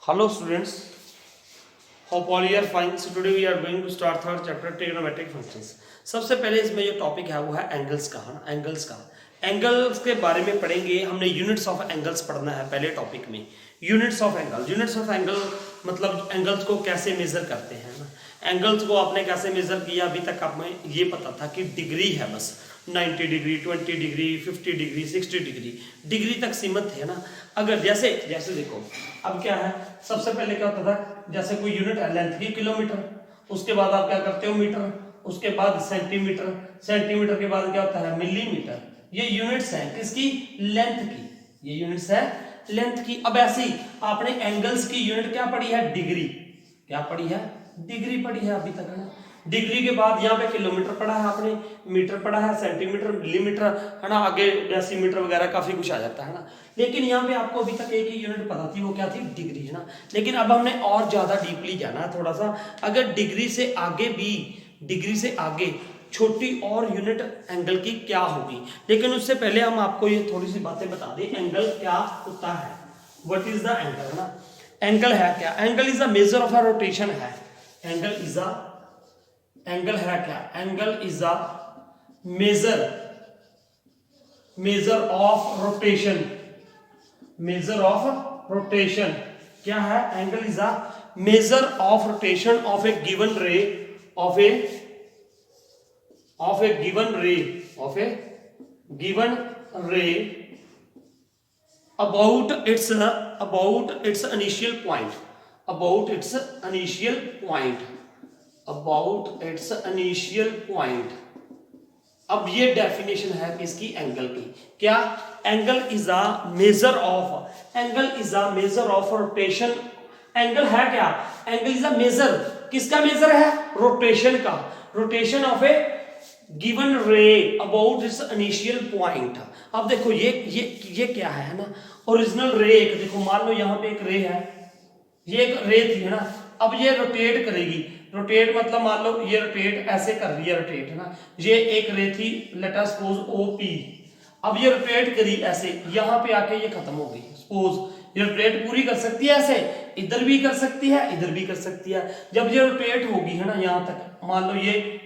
Hello students, hope all you are fine. So today we are going to start third chapter trigonometric functions. सबसे पहले इसमें जो topic है वो है एंगल्स का, है ना। एंगल्स के बारे में पढ़ेंगे। हमने यूनिट्स ऑफ एंगल्स पढ़ना है पहले टॉपिक में। यूनिट्स ऑफ एंगल मतलब एंगल्स को कैसे मेजर करते हैं ना। एंगल्स को आपने कैसे मेजर किया, अभी तक आप में ये पता था कि डिग्री है, बस 90 डिग्री, 20 डिग्री, 50 डिग्री, 60 डिग्री तक सीमित है ना। अगर जैसे देखो अब क्या है, सबसे पहले क्या होता था, जैसे कोई यूनिट है लेंथ की किलोमीटर, उसके बाद आप क्या करते हो मीटर, उसके बाद सेंटीमीटर के बाद क्या होता है मिलीमीटर। ये यूनिट्स हैं किसकी, लेंथ की, ये यूनिट्स है लेंथ की। अब ऐसे ही आपने एंगल्स की यूनिट क्या पढ़ी है, डिग्री। क्या पढ़ी है, डिग्री पढ़ी है अभी तक, है ना। डिग्री के बाद यहाँ पे किलोमीटर पढ़ा है आपने, मीटर पढ़ा है, सेंटीमीटर, मिलीमीटर, है ना। आगे डेसीमीटर वगैरह काफी कुछ आ जाता है ना। लेकिन यहाँ पे आपको अभी तक एक ही यूनिट पता थी, वो क्या थी, डिग्री, है ना। लेकिन अब हमने और ज्यादा डीपली जाना है थोड़ा सा। अगर डिग्री से आगे छोटी और यूनिट एंगल की क्या होगी, लेकिन उससे पहले हम आपको ये थोड़ी सी बातें बता दें। एंगल क्या होता है, व्हाट इज द एंगल, है ना। एंगल है क्या, angle is a measure of a rotation है। एंगल है क्या, angle is a measure of rotation. क्या है, angle is a measure of rotation of A given रे, ऑफ ए गिवन रे about its initial point, अब ये डेफिनेशन है किसकी, एंगल की। क्या, angle is a measure of rotation. Angle है क्या, एंगल इज अ मेजर, किसका मेजर है, रोटेशन का, रोटेशन ऑफ ए गिवन रे अबाउट इट्स इनिशियल पॉइंट। अब देखो ये क्या है ना, ओरिजिनल रे। एक देखो, मान लो यहाँ पे एक रे है, ये एक रे थी, है ना। अब ये रोटेट करेगी, रोटेट मतलब मान लो ये रोटेट ऐसे कर रही है, रोटेट, है ना। ये एक रे थी, लेट अस सपोज OP। अब ये रोटेट करी ऐसे, यहाँ पे आके ये खत्म हो गई। सपोज ये रोटेट पूरी कर सकती है ऐसे, इधर भी कर सकती है, इधर भी कर सकती है। जब ये रोटेट होगी, है ना, यहाँ तक मान लो ये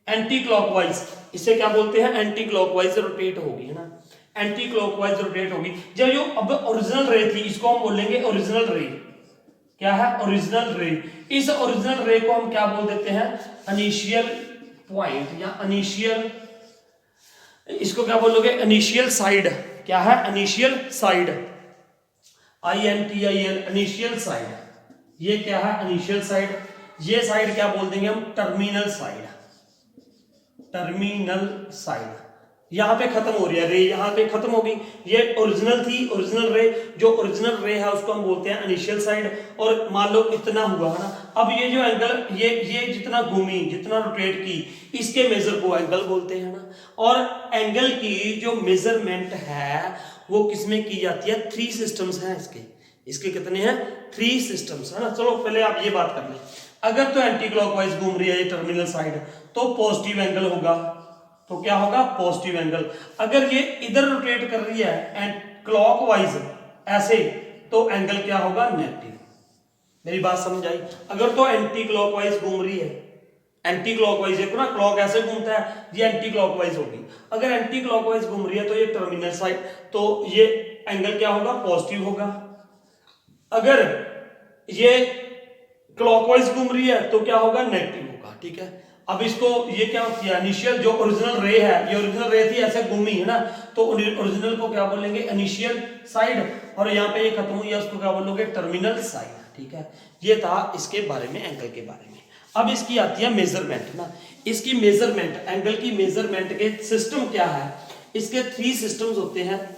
एंटी क्लॉकवाइज, इसे क्या बोलते हैं, एंटी क्लॉकवाइज रोटेट होगी, है ना। एंटी क्लॉकवाइज रोटेट होगी। जब जो अब ओरिजिनल रे थी, इसको हम बोलेंगे ओरिजिनल रे। क्या है, ओरिजिनल रे। इस ओरिजिनल रे को हम क्या बोल देते हैं, इनिशियल पॉइंट या इनिशियल, इसको क्या बोलोगे, इनिशियल साइड। क्या है, initial side, INTIL, initial side. ये क्या है, इनिशियल साइड। ये साइड क्या बोल देंगे हम, टर्मिनल साइड। यहां पे खत्म हो रही है रे, यहां पे खत्म होगी। ये ओरिजिनल थी, ओरिजिनल रे, जो ओरिजिनल रे है उसको हम बोलते हैं इनिशियल साइड। और मान लो इतना हुआ, है ना। अब ये जो एंगल, ये जितना घूमी, जितना रोटेट की, इसके मेजर को एंगल बोलते हैं ना। और एंगल की जो मेजरमेंट है वो किसमें की जाती है, 3 सिस्टम्स हैं इसके कितने हैं, 3 सिस्टम्स, है ना। चलो पहले आप ये बात कर लें। अगर तो एंटी क्लॉकवाइज घूम रही है ये टर्मिनल साइड, तो पॉजिटिव एंगल होगा। तो क्या होगा, पॉजिटिव एंगल। अगर ये इधर रोटेट कर रही है एंड क्लॉकवाइज ऐसे, तो एंगल क्या होगा, नेगेटिव। मेरी बात समझ आई। अगर तो एंटी क्लॉकवाइज घूम रही है, एंटी क्लॉकवाइज, देखो ना क्लॉक ऐसे घूमता है, ये एंटी क्लॉकवाइज होगी। अगर एंटी क्लॉकवाइज घूम रही है तो ये टर्मिनल साइड, तो ये एंगल क्या होगा, पॉजिटिव होगा। अगर ये क्लॉकवाइज घूम रही है तो क्या होगा, नेगेटिव होगा। ठीक है। अब इसको ये क्या होती है, इनिशियल जो ओरिजिनल रे है, ये ओरिजिनल रे थी ऐसे घूमी, है ना, तो ओरिजिनल को क्या बोलेंगे, इनिशियल साइड। और यहाँ पे ये खत्म हुई है, उसको क्या बोलोगे, टर्मिनल साइड। ठीक है। ये था इसके बारे में, एंगल के बारे में। अब इसकी आती है मेजरमेंट ना। इसकी मेजरमेंट, एंगल की मेजरमेंट के सिस्टम क्या है, इसके 3 सिस्टम्स होते हैं।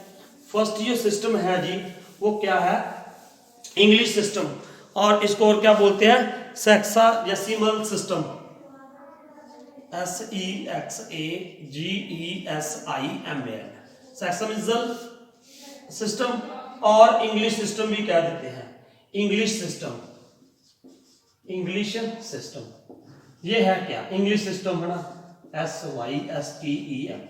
फर्स्ट जो सिस्टम है जी, वो क्या है, इंग्लिश सिस्टम। और इसको और क्या बोलते हैं, sexagesimal system, SEXAGESIMAL, sexagesimal system. और इंग्लिश सिस्टम भी कह देते हैं, इंग्लिश सिस्टम। ये है क्या, इंग्लिश सिस्टम, है ना, SYSTEM,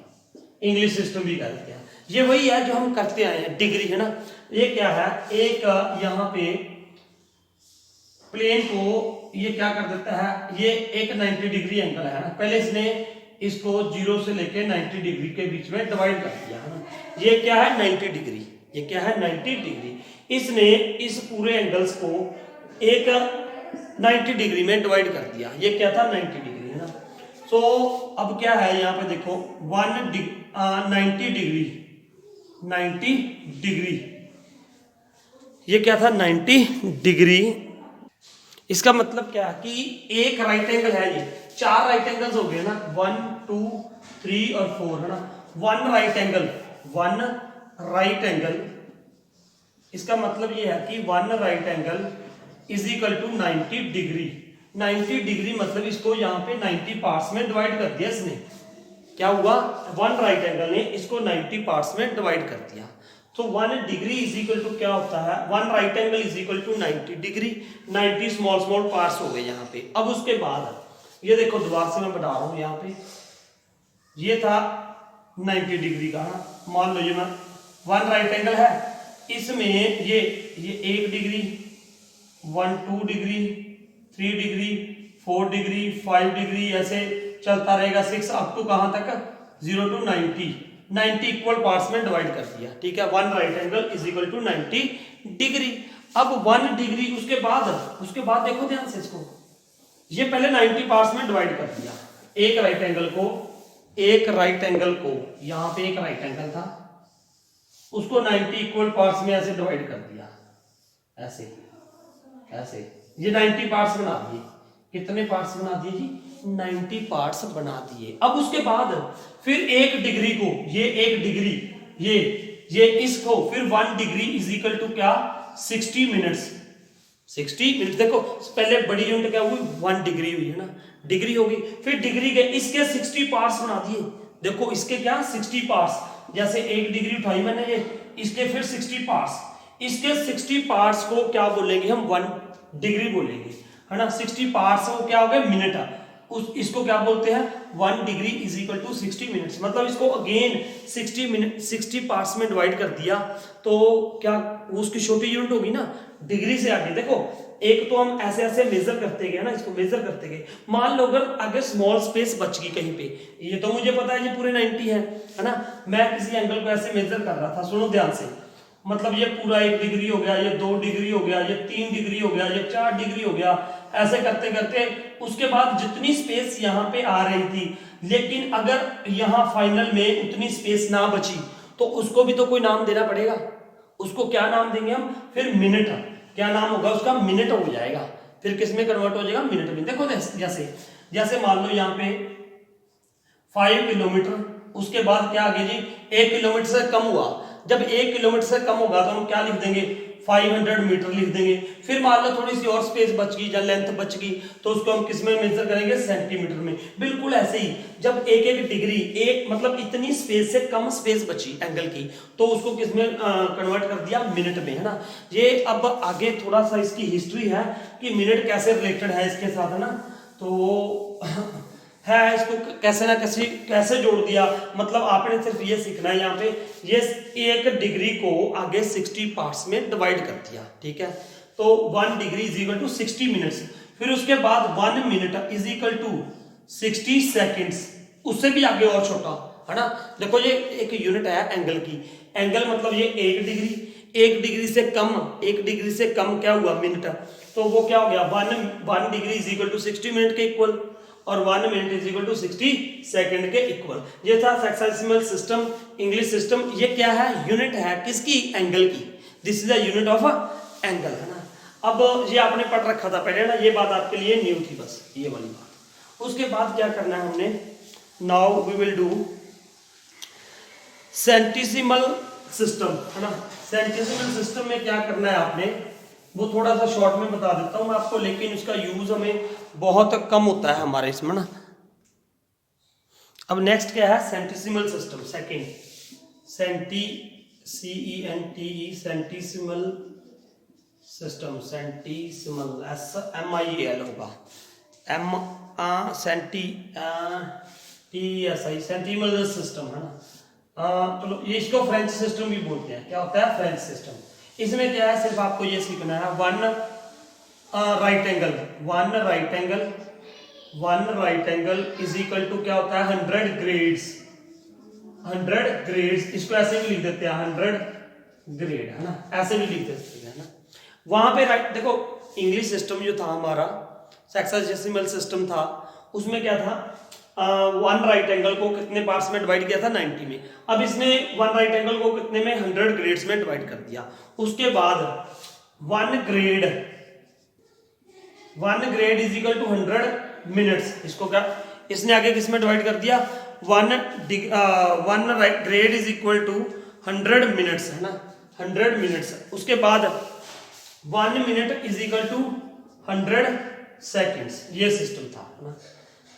इंग्लिश सिस्टम भी कह देते हैं। ये वही है जो हम करते आए हैं, डिग्री, है ना। ये क्या है, एक यहाँ पे प्लेन को ये क्या कर देता है, ये एक 90 डिग्री एंगल है ना, पहले इसने इसको 0 से लेके 90 डिग्री के बीच में डिवाइड कर दिया है ना, ये क्या है 90 डिग्री, ये क्या है 90 डिग्री। इसने इस पूरे एंगल्स को एक 90 डिग्री में डिवाइड कर दिया, ये क्या था 90 डिग्री है ना। सो अब क्या है यहाँ पे देखो 90 डिग्री, 90 डिग्री, ये क्या था 90 डिग्री। इसका मतलब क्या है कि एक राइट एंगल है, ये 4 राइट एंगल्स हो गए ना, 1 2 3 और 4 है ना, 1 राइट एंगल, इसका मतलब ये है कि 1 right angle is equal to 90 degree. 90 degree मतलब इसको यहाँ पे 90 पार्ट्स में डिवाइड कर दिया इसने, क्या हुआ 1 राइट एंगल ने इसको 90 पार्ट्स में डिवाइड कर दिया। तो 1 डिग्री इज इक्वल टू क्या होता है, 1 right angle is equal to 90 degree, 90 small small parts हो गए यहाँ पे। अब उसके बाद ये देखो दोबारा से मैं बता रहा हूँ, यहाँ पे ये था 90 डिग्री का, मान लो ये मैं 1 राइट एंगल है, इसमें ये 1 degree, 1 2 degree, 3 degree, 4 degree, 5 degree, ऐसे चलता रहेगा 6 अप टू कहां तक 0 टू 90 इक्वल पार्ट्स में डिवाइड कर दिया, ठीक है। 1 right angle is equal to 90 degree. अब 1 डिग्री उसके बाद देखो ध्यान से इसको, ये पहले 90 पार्ट्स में डिवाइड कर दिया, एक राइट एंगल को यहां पे एक राइट एंगल था, उसको 90 इक्वल पार्ट्स में ऐसे डिवाइड कर दिया, ऐसे ये 90 पार्ट्स बना दिए। कितने पार्ट्स बना दिए जी, 90 पार्ट्स बना दिए। अब उसके बाद फिर 1 डिग्री को, ये 1 डिग्री, ये इसको फिर 1 डिग्री इज इक्वल टू क्या 60 मिनट्स, 60 मिनट। देखो पहले बड़ी यूनिट क्या हुई 1 डिग्री हुई है ना, डिग्री होगी, फिर डिग्री के इसके 60 पार्ट्स बना दिए। देखो इसके क्या 60 पार्ट्स, जैसे 1 डिग्री उठाई मैंने ये, इसके फिर 60 पार्ट्स, इसके 60 पार्ट्स को क्या बोलेंगे हम 1 डिग्री बोलेंगे है ना। 60 पार्ट्स को क्या हो गए मिनट, इसको क्या बोलते हैं 1 degree is equal to 60 minutes. मतलब इसको अगेन 60 पार्ट्स में डिवाइड कर दिया, तो क्या उसकी छोटी यूनिट होगी ना डिग्री से आगे। देखो एक तो हम ऐसे ऐसे मेजर करते गए ना, इसको मेजर करते गए, मान लो अगर स्मॉल स्पेस बच गई कहीं पे, ये तो मुझे पता है ये पूरे 90 है ना, मैं किसी एंगल को ऐसे मेजर कर रहा था, सुनो ध्यान से, मतलब ये पूरा 1 डिग्री हो गया, ये 2 डिग्री हो गया, ये 3 डिग्री हो गया, ये 4 डिग्री हो गया, ऐसे करते करते उसके बाद जितनी स्पेस यहाँ पे आ रही थी, लेकिन अगर यहाँ फाइनल में उतनी स्पेस ना बची तो उसको भी तो कोई नाम देना पड़ेगा। उसको क्या नाम देंगे हम, फिर मिनट, क्या नाम होगा उसका, मिनट हो जाएगा। फिर किस में कन्वर्ट हो जाएगा, मिनट में। देखो जैसे मान लो यहाँ पे 5 किलोमीटर, उसके बाद क्या आगे जी 1 किलोमीटर से कम हुआ, जब 1 किलोमीटर से कम होगा तो हम क्या लिख देंगे 500 मीटर लिख देंगे। फिर मान लो थोड़ी सी और स्पेस बच गई या लेंथ बच गई तो उसको हम किस में मेजर करेंगे, सेंटीमीटर में। बिल्कुल ऐसे ही जब 1 डिग्री, एक मतलब इतनी स्पेस से कम स्पेस बची एंगल की, तो उसको किस में कन्वर्ट कर दिया, मिनट में, है ना। ये अब आगे थोड़ा सा इसकी हिस्ट्री है कि मिनट कैसे रिलेटेड है इसके साथ, है ना, तो है इसको कैसे ना कैसे जोड़ दिया। मतलब आपने सिर्फ ये सीखना है यहाँ पे, ये 1 डिग्री को आगे 60 पार्ट्स में डिवाइड कर दिया, ठीक है। तो 1 degree is equal to 60 minutes, फिर उसके बाद 1 minute is equal to 60 seconds, उससे भी आगे और छोटा, है ना। देखो ये एक यूनिट है एंगल की, एंगल मतलब ये 1 डिग्री, 1 डिग्री से कम, 1 डिग्री से कम क्या हुआ मिनट, तो वो क्या हो गया 1 degree is equal to 60 minute के इक्वल, और 1 minute is equal to 60 second के इक्वल। ये था हेक्साडेसिमल सिस्टम, इंग्लिश सिस्टम। ये क्या है, यूनिट है किसकी, एंगल की। This is a unit of angle, है ना। अब ये आपने पढ़ रखा था पहले ना, ये बात आपके लिए न्यू थी बस, ये वाली बात। उसके बाद क्या करना है हमने, now we will do centesimal system, है ना। सेंटिसिमल सिस्टम में क्या करना है आपने, वो थोड़ा सा शॉर्ट में बता देता हूं मैं आपको, लेकिन उसका यूज हमें बहुत कम होता है हमारे इसमें ना। अब नेक्स्ट क्या है, सेंटिसिमल सिस्टम, सेकंड, सेंटिसिमल सिस्टम, सेंटिसिमल SMIAL होगा, सेंटिसिमल सिस्टम, है ना। चलो ये इसको फ्रेंच सिस्टम भी बोलते हैं। क्या होता है, फ्रेंच सिस्टम। इसमें क्या है, सिर्फ आपको ये सीखना है 1 right angle, one right angle is equal to क्या होता है 100 ग्रेड्स, 100 ग्रेड्स, इसको ऐसे भी लिख देते हैं 100 ग्रेड, है ना, ऐसे भी लिख देते हैं ना। वहां पे राइट देखो, इंग्लिश सिस्टम जो था हमारा हेक्साडेसिमल सिस्टम था, उसमें क्या था, वन राइट एंगल को कितने पार्ट्स में डिवाइड किया था 90 में। अब इसने वन राइट एंगल को कितने में 100 ग्रेड्स में डिवाइड कर दिया। उसके बाद one grade is equal to 100 minutes, इसको क्या इसने आगे किस में डिवाइड कर दिया, one grade is equal to 100 minutes, है ना, 100 मिनट्स। उसके बाद 1 minute is equal to 100 seconds, ये सिस्टम था, है ना,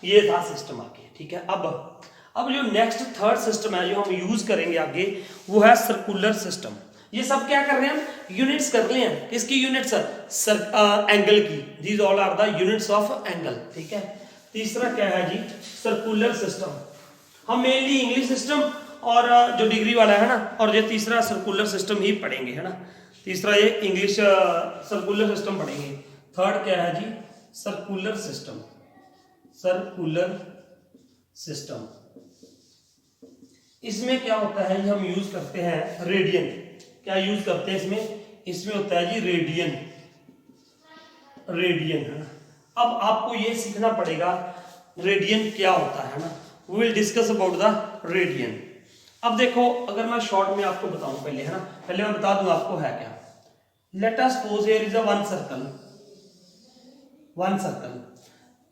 ये था सिस्टम आगे, ठीक है। अब जो नेक्स्ट थर्ड सिस्टम है जो हम यूज करेंगे आगे, वो है सर्कुलर सिस्टम। ये सब क्या कर रहे हैं हम, यूनिट्स कर रहे हैं, किसकी यूनिट्स, एंगल की, these all are the units of angle, ठीक है। तीसरा क्या है जी, सर्कुलर सिस्टम। हम मेनली इंग्लिश सिस्टम और जो डिग्री वाला है ना, और ये तीसरा सर्कुलर सिस्टम ही पढ़ेंगे, है ना, तीसरा ये इंग्लिश सर्कुलर सिस्टम पढ़ेंगे। थर्ड क्या है जी, सर्कुलर सिस्टम, सर्कुलर सिस्टम। इसमें क्या होता है, ये हम यूज करते हैं रेडियन, क्या यूज करते हैं इसमें होता है जी रेडियन, है ना। अब आपको ये सीखना पड़ेगा रेडियन क्या होता है ना, we will discuss about the radian. अब देखो, अगर मैं शॉर्ट में आपको बताऊं पहले, है ना, पहले मैं बता दूं आपको है क्या। Let us suppose here is a one circle,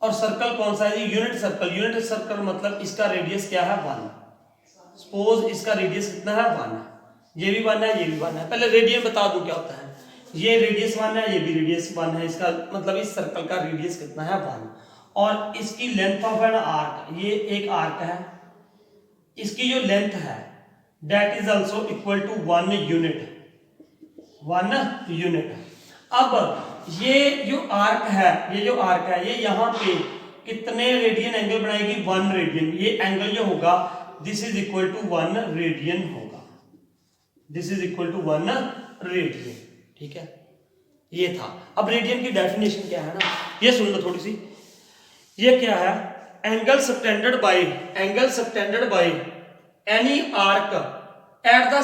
और सर्कल कौन सा है जी, यूनिट सर्कल मतलब इसका रेडियस क्या है 1। सपोज इसका रेडियस कितना है 1, ये भी 1 है, ये भी 1 है। पहले रेडियन बता दूं क्या होता है, ये रेडियस 1 है, ये भी रेडियस 1 है, इसका मतलब इस सर्कल का रेडियस कितना है 1, और इसकी लेंथ ऑफ एन आर्क, ये एक आर्क है, इसकी जो लेंथ है that is also equal to 1 unit, 1 unit. अब ये जो आर्क है, ये यहाँ पे कितने रेडियन एंगल बनाएगी, 1 रेडियन। ये एंगल जो होगा this is equal to 1 radian होगा, this is equal to 1 radian, ठीक है। ये था। अब रेडियन की डेफिनेशन क्या है ना, ये सुन लो थोड़ी सी। ये क्या है, angle subtended by any arc at the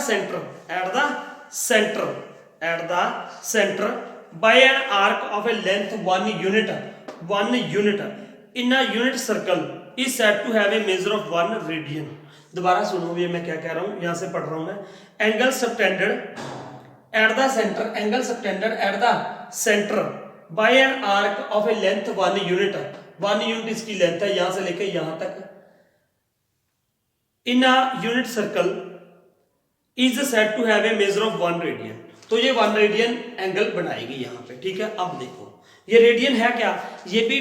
centre by an arc of a length 1 unit in a unit circle is said to have a measure of 1 radian। दोबारा सुनो, ये मैं क्या कह रहा हूं, यहां से पढ़ रहा हूं मैं। Angle subtended at the centre by an arc of a length 1 unit, 1 unit इसकी लेंथ है, यहां से लेकर यहां तक। in a unit circle is said to have a measure of 1 radian। तो ये 1 रेडियन एंगल बनाएगी यहाँ पे, ठीक है। अब देखो, ये रेडियन है क्या, ये भी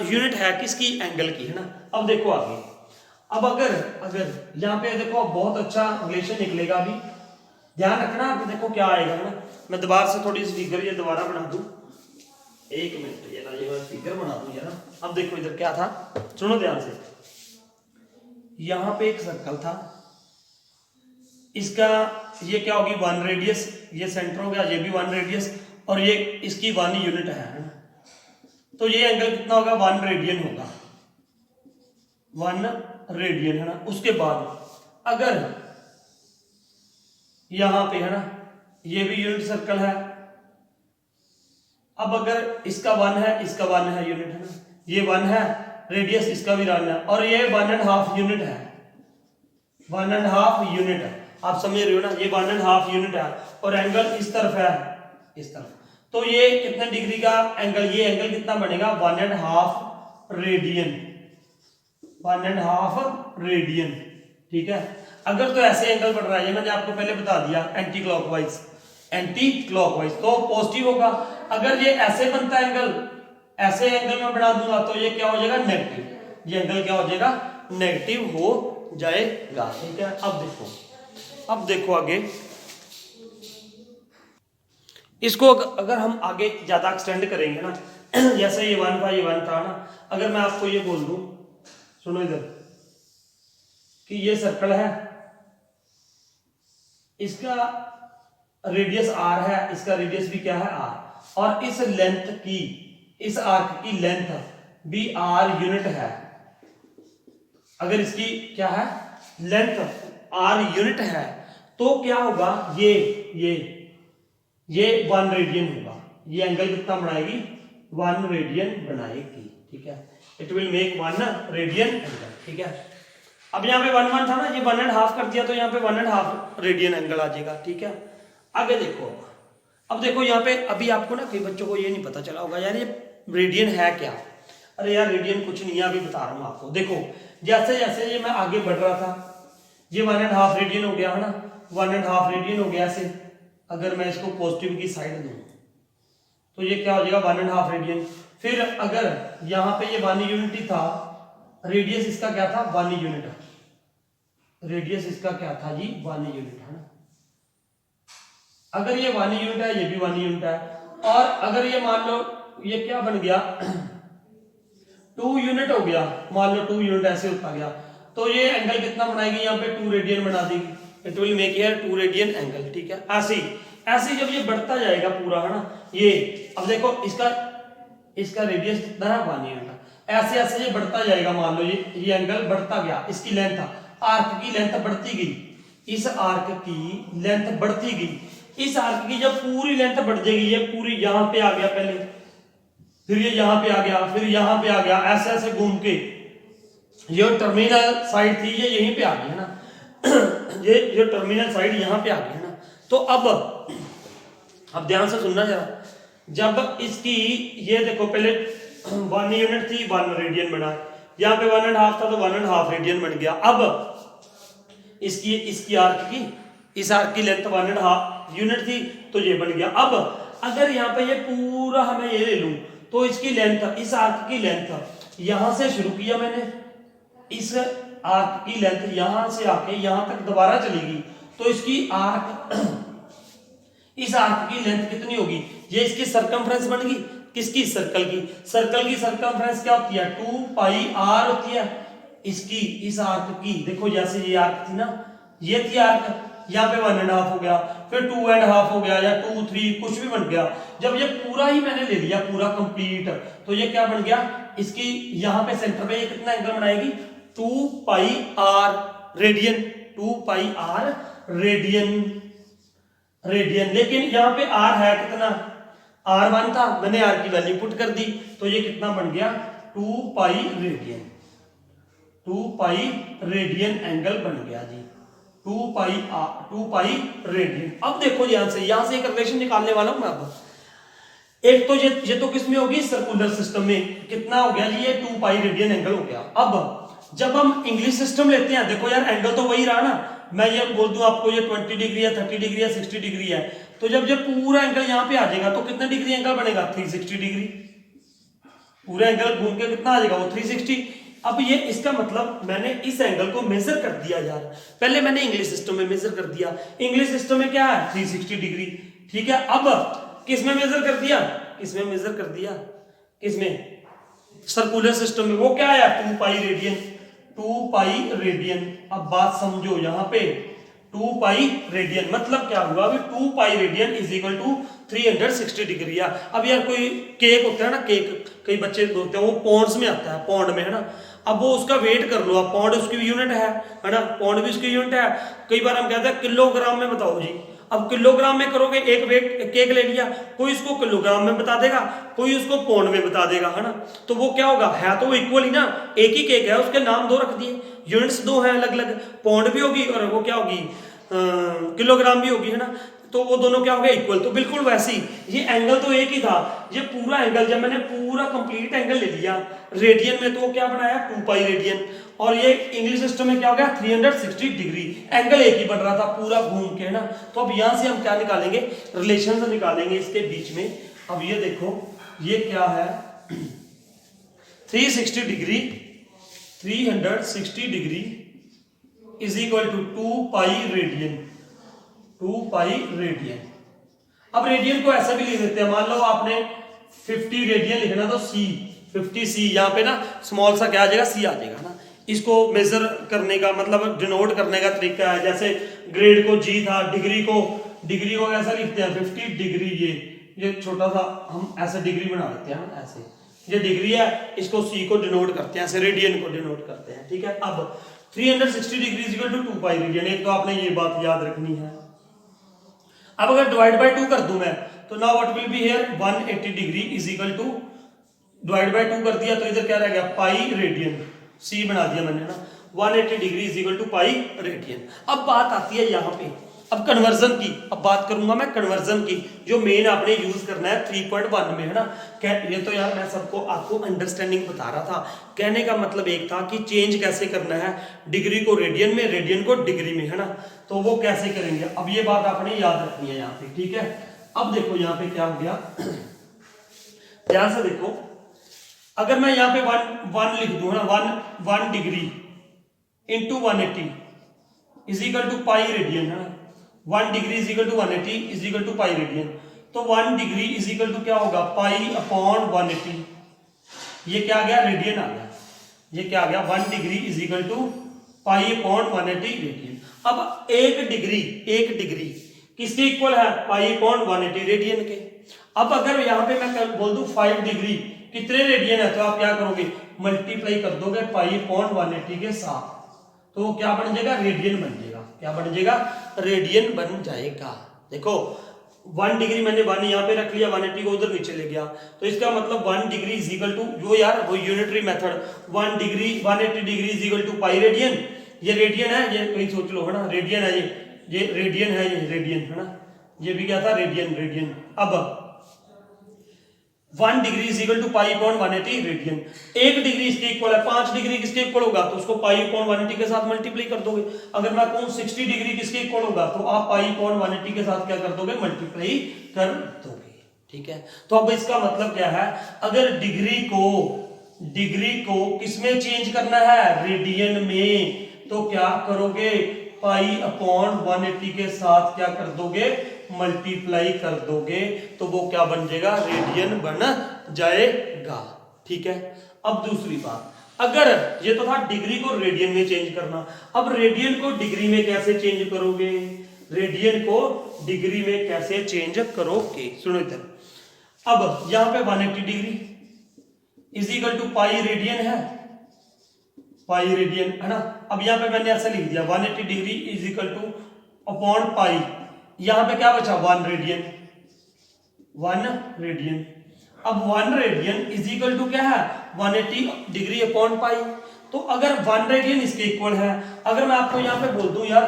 यूनिट है किसकी, एंगल की, है ना। अब देखो आगे, अब अगर यहाँ पे देखो बहुत अच्छा रिलेशन निकलेगा, अभी ध्यान रखना। आप देखो क्या आएगा ना, मैं दोबारा से थोड़ी सी फिगर ये दोबारा बना दूं, 1 मिनट, ये ना ये मैं फिगर बना दूं ये ना। अब देखो इधर क्या था, सुनो ध्यान से। यहाँ पे एक सर्कल था, इसका ये क्या होगी 1 रेडियस, ये सेंटर हो गया, ये भी 1 रेडियस, और ये इसकी 1 यूनिट है ना। तो ये एंगल कितना होगा, 1 रेडियन होगा, 1 रेडियन, है ना। उसके बाद अगर यहां पे है ना, ये भी यूनिट सर्कल है, अब अगर इसका 1 है, इसका 1 है यूनिट, है ना, ये 1 है रेडियस, इसका भी 1 है, और ये 1.5 यूनिट है, 1.5 यूनिट है। आप समझ रहे हो ना, ये 1.5 यूनिट है, और एंगल इस तरफ है, इस तरफ। तो ये कितने डिग्री का एंगल, ये एंगल कितना बनेगा 1.5 रेडियन, 1.5 रेडियन, ठीक है। अगर तो ऐसे एंगल बढ़ रहा है, ये मैंने आपको पहले बता दिया, एंटी क्लॉकवाइज तो पॉजिटिव होगा। अगर ये ऐसे बनता है एंगल, ऐसे एंगल में बना दूंगा तो ये क्या हो जाएगा, नेगेटिव। ये एंगल क्या हो जाएगा, नेगेटिव हो जाएगा, ठीक है। अब देखो आगे, इसको अगर हम आगे ज्यादा एक्सटेंड करेंगे ना, जैसे ये 1 था, ये 1 था ना। अगर मैं आपको ये बोल दूं, सुनो इधर, कि ये सर्कल है, इसका रेडियस r है, इसका रेडियस भी क्या है r, और इस लेंथ की, इस आर्क की लेंथ भी r यूनिट है, अगर इसकी क्या है लेंथ r यूनिट है, तो क्या होगा ये 1 रेडियन होगा। ये एंगल कितना बनाएगी 1 रेडियन बनाएगी, ठीक है। It will make 1 radian angle, ठीक है। अब यहाँ पे 1 था ना, ये 1.5 कर दिया तो यहाँ पे 1.5 रेडियन एंगल आ जाएगा, ठीक है। आगे देखो, अब देखो यहाँ पे अभी आपको ना कई बच्चों को ये नहीं पता चला होगा यार ये रेडियन है क्या। अरे यार रेडियन कुछ नहीं है, अभी बता रहा हूँ आपको। देखो जैसे जैसे ये मैं आगे बढ़ रहा था, ये 1.5 रेडियन हो गया है ना, 1.5 रेडियन हो गया। ऐसे अगर मैं इसको पॉजिटिव की साइड दूं तो ये क्या हो जाएगा 1.5 रेडियन। फिर अगर यहाँ पे ये 1 यूनिट ही था, रेडियस इसका क्या था 1 यूनिट, रेडियस इसका क्या था जी 1 यूनिट है ना। अगर ये 1 यूनिट है, ये भी 1 यूनिट है, और अगर ये मान लो ये क्या बन गया 2 यूनिट हो गया, मान लो 2 यूनिट ऐसे होता गया, तो ये एंगल कितना बनाएगी यहाँ पे 2 रेडियन बना देगी। It will make here 2 radian angle, ठीक है। ऐसे जब ये बढ़ता जाएगा पूरा है ना, ये अब देखो इसका रेडियस कितना है 1 यूनिट, ऐसे ऐसे ये बढ़ता जाएगा। मान लो ये एंगल बढ़ता गया, इसकी लेंथ आर्क की लेंथ बढ़ती गई, इस आर्क की लेंथ बढ़ती गई, इस आर्क की जब पूरी लेंथ बढ़ जाएगी, ये पूरी यहां पे आ गया पहले, फिर ये यहां पे आ गया, फिर यहां पे आ गया, ऐसे ऐसे घूम के ये टर्मिनल साइड थी ये यहीं पे आ गई है ना ये टर्मिनल साइड यहां पे आ गई है ना। तो अब ध्यान से सुनना जरा, जब इसकी ये देखो पहले 1 यूनिट थी 1 रेडियन बना, यहाँ पे 1.5 था तो 1.5 रेडियन बन गया। अब इसकी आर्क की, इस आर्क की लेंथ 1.5 यूनिट थी तो ये बन गया। अब अगर यहाँ पे ये पूरा हमें ये ले लूं तो इसकी लेंथ, इस आर्क की लेंथ यहां से शुरू किया मैंने, इस आर्क की लेंथ यहां से आके यहां तक दोबारा चलेगी, तो इसकी आर्क इस आर्क की लेंथ कितनी होगी, ये इसकी सरकमफ्रेंस बन गई, किसकी सर्कल की सरकमफ्रेंस क्या होती है 2 पाई r होती है। इसकी इस आर्क की देखो, जैसे ये आर्क थी ना, ये थी आर्क, यहाँ पे 1.5 हो गया, फिर 2.5 हो गया, या 2 3 कुछ भी बन गया। जब ये पूरा ही मैंने ले लिया पूरा कंप्लीट, तो ये क्या बन गया, इसकी यहाँ पे सेंटर पे ये कितना एंगल बनाएगी 2 पाई r रेडियन, 2 पाई r रेडियन। लेकिन यहाँ पे r है कितना, r1 था, मैंने r की वैल्यू पुट कर दी, तो ये कितना बन गया 2 pi radian, 2 pi radian angle बन गया जी, 2 पाई रेडियन। अब देखो यहां से एक रिलेशन निकालने वाला हूं मैं। अब एक तो ये तो किसमें होगी सर्कुलर सिस्टम में, कितना हो गया जी ये 2 पाई रेडियन एंगल हो गया। अब जब हम इंग्लिश सिस्टम लेते हैं, देखो यार एंगल तो वही रहा ना, मैं ये बोल दूं आपको ये 20 डिग्री है, 30 डिग्री है, 60 डिग्री है, तो जब पूरा एंगल यहां पे आ जाएगा तो कितना डिग्री एंगल बनेगा 360 डिग्री, पूरा एंगल घूम के कितना आ जाएगा वो 360। अब ये इसका मतलब मैंने इस एंगल को मेजर कर दिया यार, पहले मैंने इंग्लिश सिस्टम में मेजर कर दिया, इंग्लिश सिस्टम में क्या है 360 डिग्री, ठीक है। अब किसमें मेजर कर दिया, इसमें मेजर कर दिया, किसमें सर्कुलर सिस्टम में, वो क्या आया 2 पाई रेडियन, 2 पाई रेडियन। अब बात समझो, यहाँ पे 2 पाई रेडियन मतलब क्या हुआ, अभी 2 pi radian is equal to 360 degree. अब यार कोई केक होता है ना, केक कई बच्चे होते हैं वो पौंड्स में आता है, पौंड में है ना, अब वो उसका वेट कर लो, अब पौंड उसकी यूनिट है ना, पौंड भी उसकी यूनिट है। कई बार हम कहते हैं किलोग्राम में बताओ जी, अब किलोग्राम में करोगे, एक वेट केक ले लिया, कोई उसको किलोग्राम में बता देगा, कोई उसको पौंड में बता देगा, है ना, तो वो क्या होगा, है तो वो इक्वल ही ना, एक ही केक है, उसके नाम 2 रख दिए, यूनिट्स 2 हैं अलग अलग, पौंड भी होगी और वो क्या होगी किलोग्राम भी होगी, है ना, तो वो दोनों क्या हो गए इक्वल। तो बिल्कुल वैसे ही ये एंगल तो एक ही था, ये पूरा एंगल जब मैंने पूरा कंप्लीट एंगल ले लिया रेडियन में, तो वो क्या बनाया 2 पाई रेडियन, और ये इंग्लिश सिस्टम में क्या हो गया 360 डिग्री, एंगल एक ही बन रहा था पूरा घूम के, है ना। तो अब यहां से हम क्या निकालेंगे, रिलेशन निकालेंगे इसके बीच में। अब ये देखो ये क्या है 360 degree, 360 degree is equal to 2 pi radian, 2 pi radian. अब रेडियन को ऐसा भी लिख देते हैं, मान लो आपने 50 रेडियन लिखना तो c 50 c, यहाँ पे ना स्मॉल सा क्या आ जाएगा c आ जाएगा ना। इसको मेजर करने का मतलब डिनोट करने का तरीका है, जैसे ग्रेड को g था, डिग्री को कैसा लिखते हैं 50 डिग्री, ये छोटा सा हम ऐसे डिग्री बना लेते हैं ना, ऐसे ये डिग्री है, इसको सी को डिनोट करते हैं, ऐसे रेडियन को डिनोट करते हैं, ठीक है। अब 360 degree is equal to 2 pi radian, एक तो आपने ये बात याद रखनी है। अब अगर डिवाइड बाय 2 कर दूं मैं, तो now what will be here 180 degree is equal to, divide by 2 कर दिया तो इधर क्या रह गया पाई रेडियन, सी बना दिया मैंने ना, 180 degree is equal to pi radian. अब बात आती है यहाँ पे अब कन्वर्जन की, अब बात करूंगा मैं कन्वर्जन की, जो मेन आपने यूज करना है 3.1 में, है ना। ये तो यार मैं सबको आपको अंडरस्टैंडिंग बता रहा था, कहने का मतलब एक था कि चेंज कैसे करना है डिग्री को रेडियन में, रेडियन को डिग्री में, है ना, तो वो कैसे करेंगे, अब ये बात आपने याद रखनी है यहाँ पे, ठीक है। अब देखो यहाँ पे क्या हो गया, ध्यान से देखो, अगर मैं यहाँ पे वन लिख दूं ना, one degree into 180 is equal to pi radian, है ना, 1 degree is equal to 180 is equal to pi radian, तो 1 डिग्री इज इक्वल टू क्या होगा पाई अपॉन 180, ये क्या आ गया रेडियन आ गया, ये क्या आ गया 1 degree is equal to pi upon 180 radian. अब एक डिग्री किसके इक्वल है पाई अपॉन 180 रेडियन के। अब अगर यहाँ पे मैं बोल दूं 5 डिग्री कितने रेडियन है, तो आप क्या करोगे मल्टीप्लाई कर दोगे पाई अपॉन 180 के साथ, तो क्या बन जाएगा रेडियन बन जाएगा, क्या बन जाएगा रेडियन बन जाएगा। देखो 1 डिग्री मैंने 1 यहाँ पे रख लिया, 180 को उधर नीचे ले गया, तो इसका मतलब 1 डिग्री इज इक्वल टू, जो यार वो unitary method, 1 degree 180 degree is equal to pi radian, ये रेडियन है, ये कहीं सोच लो, है ना, रेडियन है ये रेडियन है, ये रेडियन है ना, ये भी क्या था रेडियन। अब 1 degree is equal to pi upon 180 radian, 1 degree इसके इक्वल है, 5 डिग्री किसके इक्वल होगा, तो उसको पाई अपॉन 180 के साथ मल्टीप्लाई कर दोगे। अगर मैं कहूं 60 डिग्री किसके इक्वल होगा, तो आप पाई अपॉन 180 के साथ क्या कर दोगे मल्टीप्लाई कर दोगे, ठीक है। तो अब इसका मतलब क्या है, अगर डिग्री को किसमें चेंज करना है रेडियन में, तो क्या करोगे पाई अपॉन 180 के साथ क्या कर दोगे मल्टीप्लाई कर दोगे, तो वो क्या बन जाएगा रेडियन बन जाएगा, ठीक है। अब दूसरी बात, अगर ये तो था डिग्री को रेडियन में चेंज करना, अब रेडियन को डिग्री में कैसे चेंज करोगे, रेडियन को डिग्री में कैसे चेंज करोगे, सुनो इधर। अब यहां पे 180 degree is equal to pi radian है, पाई रेडियन है ना। अब यहां पे मैंने ऐसा लिख दिया 180 degree is equal two upon pi, यहां पे क्या बचा 1 रेडियन। अब 1 रेडियन इज इक्वल टू क्या है 180 डिग्री अपॉन पाई, तो अगर 1 रेडियन इसके इक्वल है, अगर मैं आपको यहां पे बोल दूं यार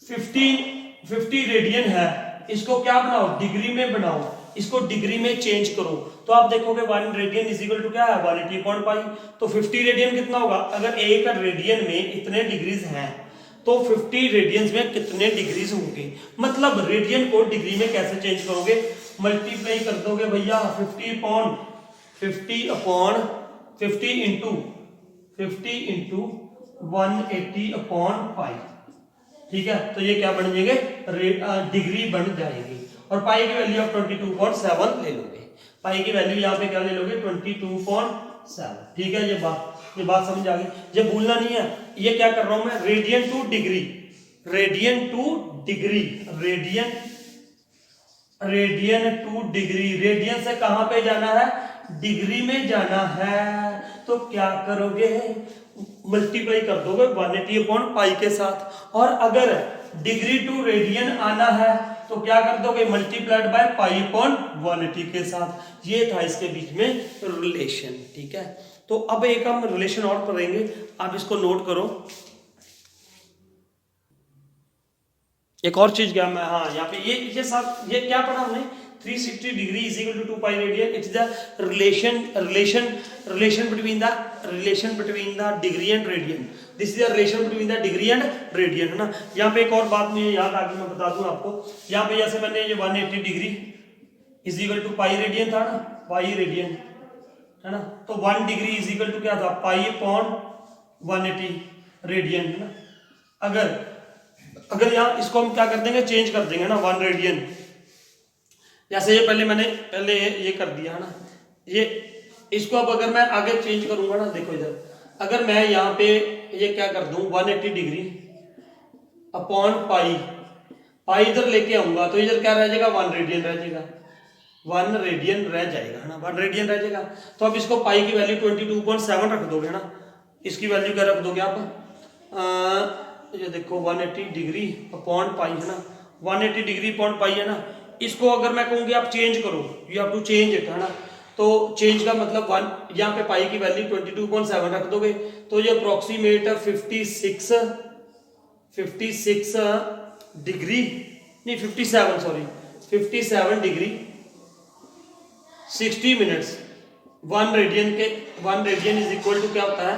50 रेडियन है, इसको क्या बनाओ डिग्री में बनाओ, इसको डिग्री में चेंज करो, तो आप देखोगे 1 रेडियन इज इक्वल टू क्या है 180 अपॉन पाई, तो 50 रेडियन कितना होगा, अगर एक रेडियन में इतने डिग्रीज हैं तो 50 रेडियंस में कितने डिग्रीज होंगे, मतलब रेडियन को डिग्री में कैसे चेंज करोगे मल्टीप्लाई कर दोगे भैया 50 अपॉन 50 इंटू 180 अपॉन पाई, ठीक है। तो ये क्या बन जाएंगे डिग्री बन जाएगी, और पाई की वैल्यू आप 22.7 ले लोगे, पाई की वैल्यू यहाँ पे क्या ले लोगे 22.7, ठीक है। ये बात समझ आ गई, ये भूलना नहीं है, ये क्या कर रहा हूं मैं radian two degree, radian two degree, radian से कहां पे जाना है डिग्री में जाना है, तो क्या करोगे मल्टीप्लाई कर दोगे 180 अपॉन पाई के साथ, और अगर डिग्री टू रेडियन आना है तो क्या कर दोगे मल्टीप्लाइड बाय पाई अपॉन 180 के साथ। ये था इसके बीच में रिलेशन, ठीक है। तो अब एक हम रिलेशन और करेंगे, आप इसको नोट करो। एक और चीज क्या मैं यहाँ पे ये क्या पढ़ा हमने 360 degree is equal to 2 pi radian, it's the relation between the degree and radian, this is the relation between the degree and radian, है ना। यहाँ पे एक और बात मुझे याद आ गई, मैं बता दूं आपको, यहाँ पे जैसे मैंने ये 180 degree is equal to pi radian था ना, पाई रेडियन है ना, तो 1 डिग्री इज इक्वल टू क्या था पाई अपॉन 180 रेडियन, है ना। अगर यहाँ इसको हम क्या कर देंगे चेंज कर देंगे ना 1 रेडियन, जैसे ये पहले ये कर दिया है ना, ये इसको अब अगर मैं आगे चेंज करूंगा ना, देखो इधर अगर मैं यहाँ पे ये क्या कर दूं 180 डिग्री अपॉन पाई इधर लेके आऊंगा, तो इधर क्या रह जाएगा 1 रेडियन रह जाएगा, 1 रेडियन रह जाएगा, है ना, 1 रेडियन रह जाएगा। तो अब इसको पाई की वैल्यू 22.7 रख दोगे, है ना, इसकी वैल्यू क्या रख दोगे आप, ये देखो 180 डिग्री अपॉन पाई, है ना, 180 डिग्री अपॉन पाई, है ना। इसको अगर मैं कहूँगी आप चेंज करो, you have to change it, है ना, तो चेंज का मतलब 1, यहाँ पे पाई की वैल्यू 22.7 रख दोगे, तो ये अप्रोक्सीमेट 56 डिग्री, नहीं 57, सॉरी 57 डिग्री 60 मिनट्स 1 रेडियन के, 1 रेडियन इज इक्वल टू क्या होता है,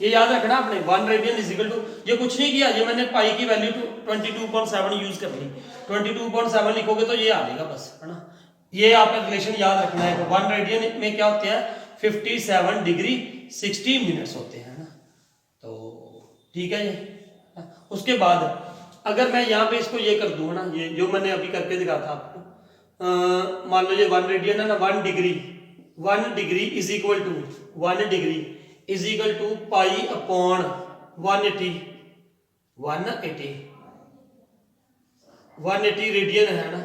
ये याद रखना आपने, 1 रेडियन इज इक्वल टू, ये कुछ नहीं किया, ये मैंने पाई की वैल्यू 22.7 यूज कर ली, 22.7 लिखोगे तो ये आ जाएगा बस, है ना। ये आपका रिलेशन याद रखना है, 1 रेडियन में क्या होते हैं 57 डिग्री 60 मिनट्स होते हैं, ना। तो ठीक है ये। उसके बाद अगर मैं यहाँ पे इसको ये कर दूँ, है ना, ये जो मैंने अभी करके दिखा था आपको, मान लो ये 1 रेडियन है ना, 1 degree is equal to 1 degree is equal to pi upon 180 radian है ना,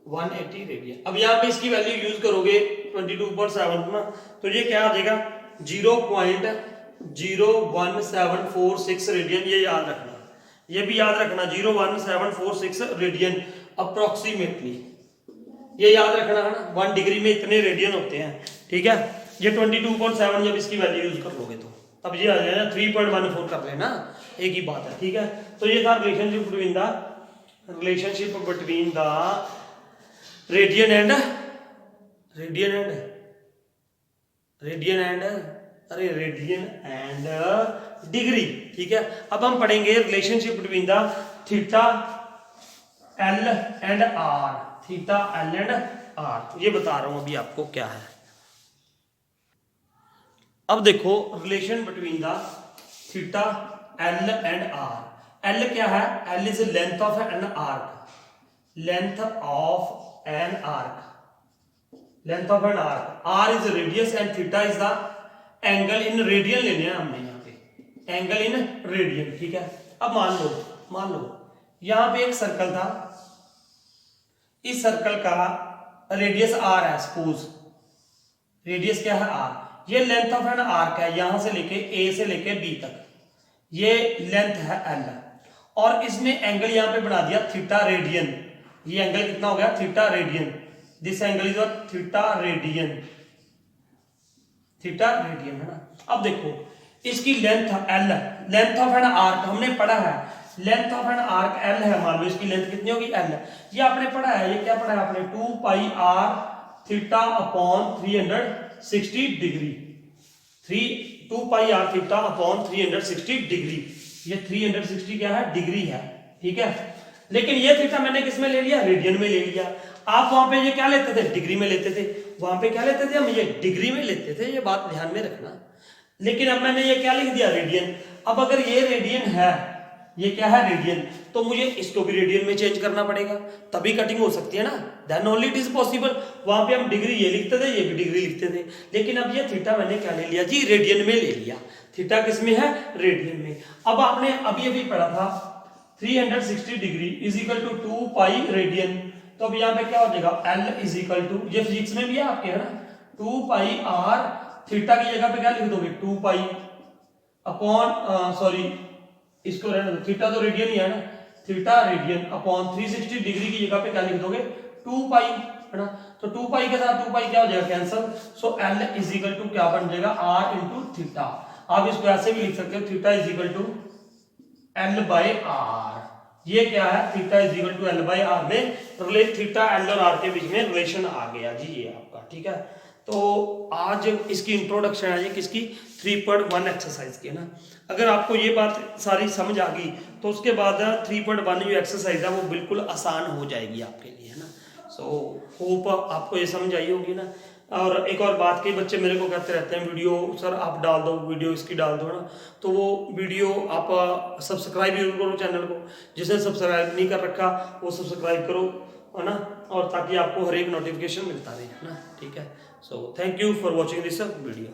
180 रेडियन। अब यहाँ पे इसकी वैल्यू यूज करोगे 22.7 ना, तो ये क्या आ जाएगा 0.01746 रेडियन, ये याद रखना, ये भी याद रखना 0.1746 रेडियन अप्रोक्सीमेटली, ये याद रखना, है ना। 1 डिग्री में इतने रेडियन होते हैं, ठीक है। ये 22.7 जब इसकी वैल्यू यूज कर लोगे तो तब ये आ जाएगा 3.14 कर लेना, एक ही बात है, ठीक है। तो ये था relationship between the radian and degree, ठीक है। अब हम पढ़ेंगे relationship between the theta L and R, theta L and R, ये बता रहा हूं अभी आपको क्या है। अब देखो relation between the theta L and R. L क्या है, L is length of an arc, length of an arc, R is radius and theta is the angle in radian लेने हैं हमने यहाँ पे, एंगल इन रेडियन, ठीक है। अब मान लो यहां पे एक सर्कल था, इस सर्कल का रेडियस आर है, सपोज रेडियस क्या है आर, ये लेंथ ऑफ एन आर्क है, यहां से लेके ए से लेके बी तक, ये लेंथ है एल, और इसने एंगल यहां पे बना दिया थीटा रेडियन, ये एंगल कितना हो गया theta radian, this angle is theta radian, है ना। अब देखो इसकी length L, length of an arc हमने पढ़ा है, length of an arc L है, मान लो इसकी लेंथ कितनी होगी एल, ये आपने पढ़ा है, ये क्या पढ़ा है आपने 2 pi r theta upon 360 degree, 2 pi r theta upon 360 degree, ये 360 क्या है डिग्री है, ठीक है। लेकिन ये थीटा मैंने किस में ले लिया, रेडियन में ले लिया। आप वहां पे ये क्या लेते थे, डिग्री में लेते थे, वहां पे क्या लेते थे हम, ये डिग्री में लेते थे, ये बात ध्यान में रखना। लेकिन अब मैंने ये क्या लिख दिया रेडियन, अब अगर ये रेडियन है, ये क्या है रेडियन, तो मुझे इसको भी रेडियन में चेंज करना पड़ेगा, तभी कटिंग हो सकती है ना, then only it is possible. वहां पे हम डिग्री ये लिखते थे, ये भी डिग्री लिखते थे, लेकिन अब ये थीटा मैंने क्या ले लिया जी, रेडियन में ले लिया, थीटा किस में है, रेडियन में। अब आपने अभी पढ़ा था 360 degree is equal to 2 pi radian, तो अब यहाँ पे क्या हो जाएगा एल इज इक्वल टू, ये फिजिक्स में भी है आपके, है ना, 2 पाई आर, थीटा की जगह पे क्या लिख दोगे 2 पाई अपॉन, सॉरी इसको रहने दो, थीटा तो रेडियन ही है ना, थीटा रेडियन अपॉन 360 डिग्री की जगह पे क्या लिख दोगे 2 पाई, है ना। तो 2 पाई के साथ 2 पाई क्या हो जाएगा cancel, so L is equal to क्या बन जाएगा आर इंटू थीटा। आप इसको ऐसे भी लिख सकते हो, theta is equal to L by R, ये क्या है theta is equal to L by R में रिलेट, थीटा एल और आर के बीच में रिलेशन आ गया जी ये आपका, ठीक है। तो आज इसकी इंट्रोडक्शन है ये किसकी, 3.1 एक्सरसाइज की, है ना। अगर आपको ये बात सारी समझ आ गई तो उसके बाद 3.1 जो एक्सरसाइज है वो बिल्कुल आसान हो जाएगी आपके लिए, है ना। सो होप आपको ये समझ आई होगी ना। और एक और बात, कई बच्चे मेरे को कहते रहते हैं वीडियो सर आप डाल दो, वीडियो इसकी डाल दो ना, तो वो वीडियो आप सब्सक्राइब जरूर करो चैनल को, जिसने सब्सक्राइब नहीं कर रखा वो सब्सक्राइब करो, है ना, और ताकि आपको हर एक नोटिफिकेशन मिलता रहे, है ना, ठीक है। So thank you for watching this video.